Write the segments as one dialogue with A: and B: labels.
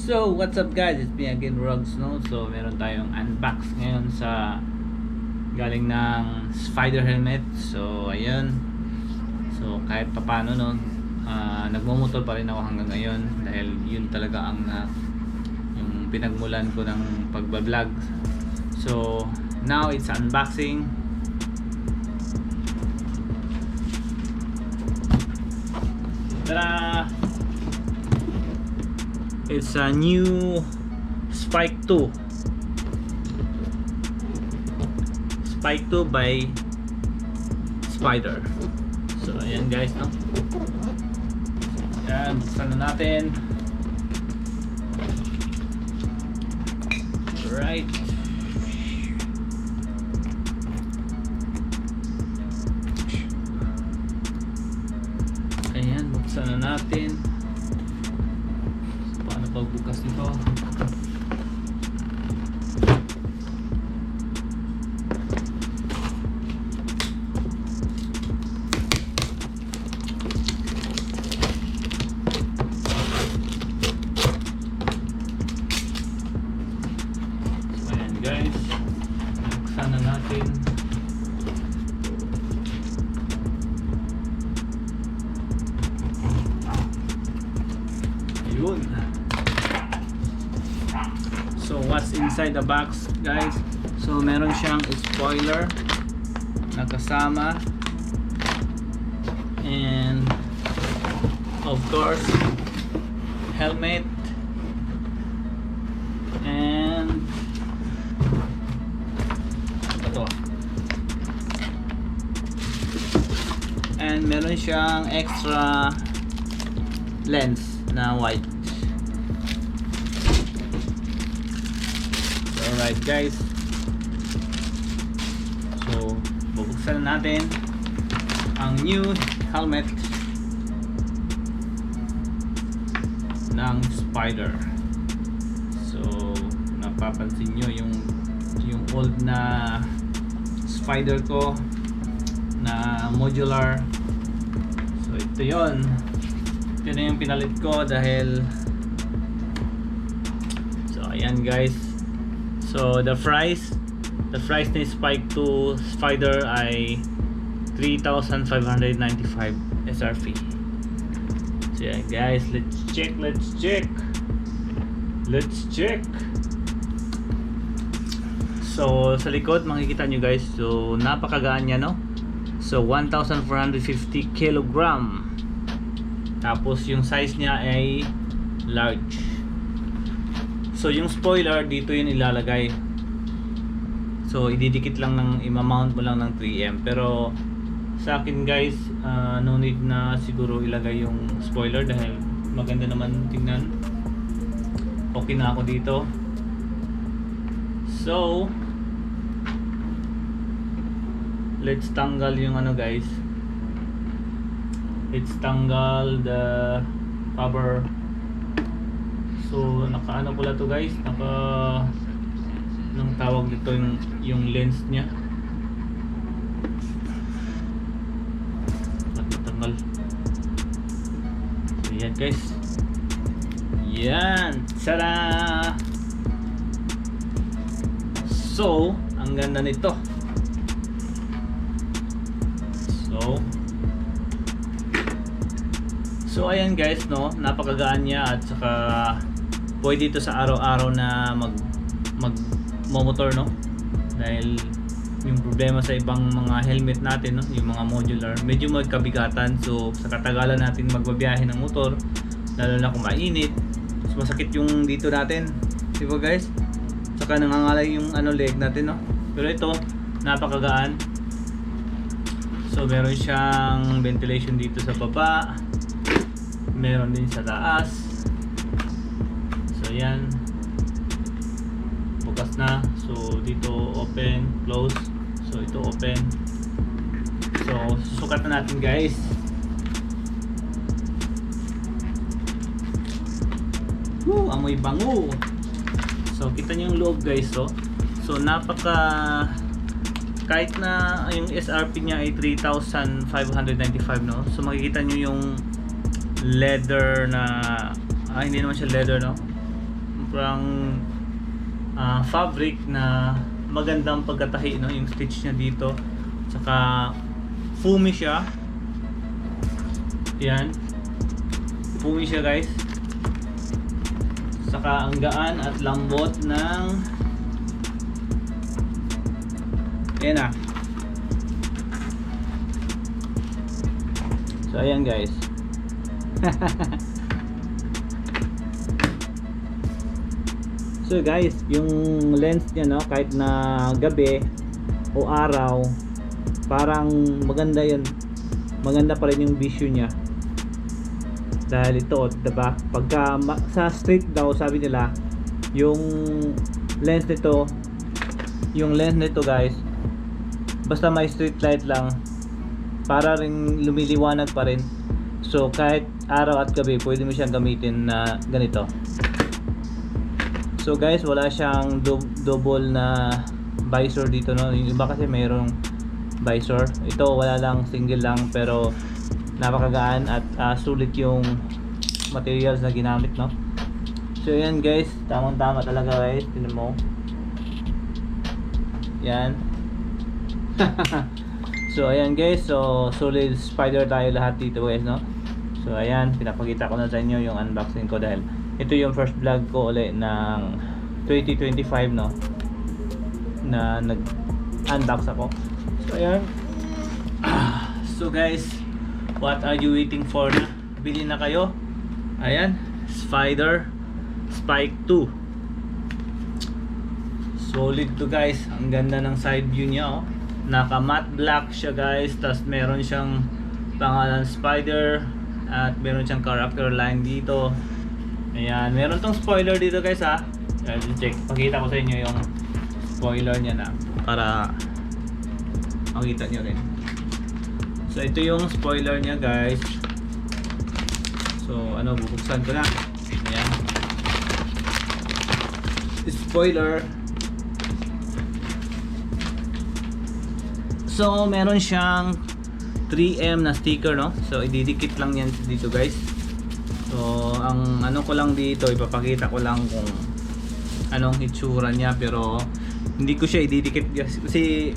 A: So, what's up guys? It's me again, Rugs, no? So, meron tayong unbox ngayon sa galing ng Spider helmet. So, ayun. So, kahit papano, no? Nagmumotor pa rin ako hanggang ngayon dahil yun talaga ang yung pinagmulan ko ng pagbablog. So, now it's unboxing. Tada! It's a new Spike 2 by Spider. So ayan guys, no? Ayan, buksan na natin. Right. Ayan, buksan na natin. Pagbukas nito. So ayan guys, buksan na natin. Ayun. So what's inside the box guys? So meron siyang spoiler na kasama, and of course helmet, and ito, and meron siyang extra lens na white. Alright guys, so bubuksan na natin ang new helmet ng Spider. So napapansin nyo yung old na Spider ko na modular. So ito yon, ito na yung pinalit ko dahil, so ayan guys. So the price ni Spike 2 Spider ay 3,595 SRP. So yeah guys, let's check. So sa likod makikita nyo guys, so napakagaan niya, no? So 1,450 kilogram. Tapos yung size niya ay large. So yung spoiler dito yun ilalagay. So ididikit lang ng imamount mo lang ng 3M. Pero sa akin guys, no need na siguro ilagay yung spoiler dahil maganda naman tingnan. Okay na ako dito. So let's tanggal yung ano guys. Let's tanggal the cover. So nakaano pala to guys, nung tawag dito yung lens niya. Matanggal. So yan guys. Yan. Tada! So ang ganda nito. So ayan guys, no, napakagaan niya at saka pwede ito sa araw-araw na mag-motor, no? Dahil yung problema sa ibang mga helmet natin, no, yung mga modular, medyo magkabigatan. So sa katagalan natin magbabiyahe ng motor, lalo na kung mainit, so, masakit yung dito natin, di ba guys? Saka nangangalay yung leg natin, no? Pero ito napakagaan. So meron siyang ventilation dito sa baba, meron din sa taas. So yan, bukas na. So dito open, close. So ito open. So susukat na natin guys. Woo, amoy bango. So kita niyo yung loob guys, so napaka, kahit na yung SRP niya ay 3,595, no? So makikita nyo yung leather na hindi naman siya leather, no? sobrang fabric na magandang pagkatahi, no? Yung stitch niya dito, saka foamy siya. Yan, foamy siya guys, saka ang gaan at lambot ng yan ah. So ayan guys. So guys, yung lens niya, no, kahit na gabi o araw, parang maganda yun. Maganda pa rin yung vision niya. Dahil ito, diba? Pagka sa street daw, sabi nila, yung lens nito guys, basta may street light lang, para rin lumiliwanag pa rin. So kahit araw at gabi, pwede mo siyang gamitin na ganito. So guys, wala siyang double na visor dito, no? Yung iba kasi mayroong visor. Ito wala lang, single lang, pero napakagaan at sulit yung materials na ginamit, no? So yan guys, tamang tama talaga guys, tingnan mo. Yan. So ayan guys, so solid spider tayo lahat dito guys, no? So ayan, pinapakita ko na sa inyo yung unboxing ko dahil ito yung first vlog ko ulit ng 2025, no? Na nag-unbox ako. So ayan. So guys, what are you waiting for na? Bili na kayo. Ayan, Spider Spike 2. Solid to guys. Ang ganda ng side view niya, oh. Naka matte black siya guys. Tapos meron siyang pangalan Spider. At meron siyang character line dito. Ayan, meron tong spoiler dito guys, ha. Check, pakita ko sa inyo yung spoiler niya na para makita nyo rin. So ito yung spoiler niya guys. So ano, bubuksan ko na. Ayan, spoiler. So meron siyang 3M na sticker, no? So ididikit lang yan dito guys. So ang ano ko lang dito, ipapakita ko lang kung anong itsura niya, pero hindi ko siya ididikit kasi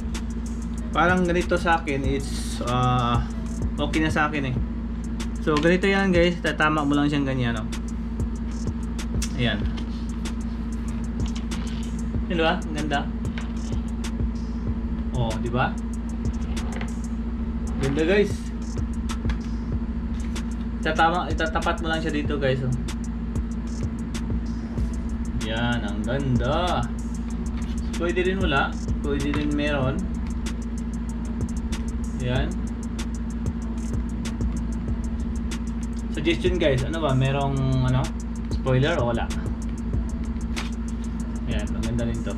A: parang ganito sa akin, it's okay na sa akin eh. So ganito yan guys, tatama mo lang siyang ganyan, no? Ayan. Yan, diba? Ang ganda. Oh, diba? Ganda guys. Itatapat mo lang siya dito guys, oh. Yan, ang ganda. Pwede rin wala, pwede rin meron. Yan. Suggestion guys, ano ba, merong ano, spoiler o wala? Yan, ang ganda rin to.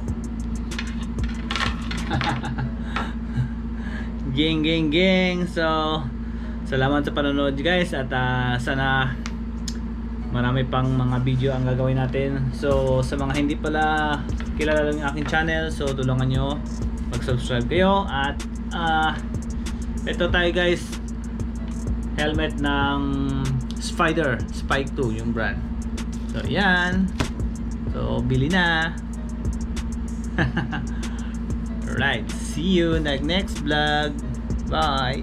A: Gang. So salamat sa panonood guys, at sana marami pang mga video ang gagawin natin. So sa mga hindi pala kilala ng aking channel, so tulungan nyo mag-subscribe kayo. At ito tayo guys, helmet ng Spider Spike 2 yung brand. So yan, so bili na. Alright, see you in the next vlog. Bye.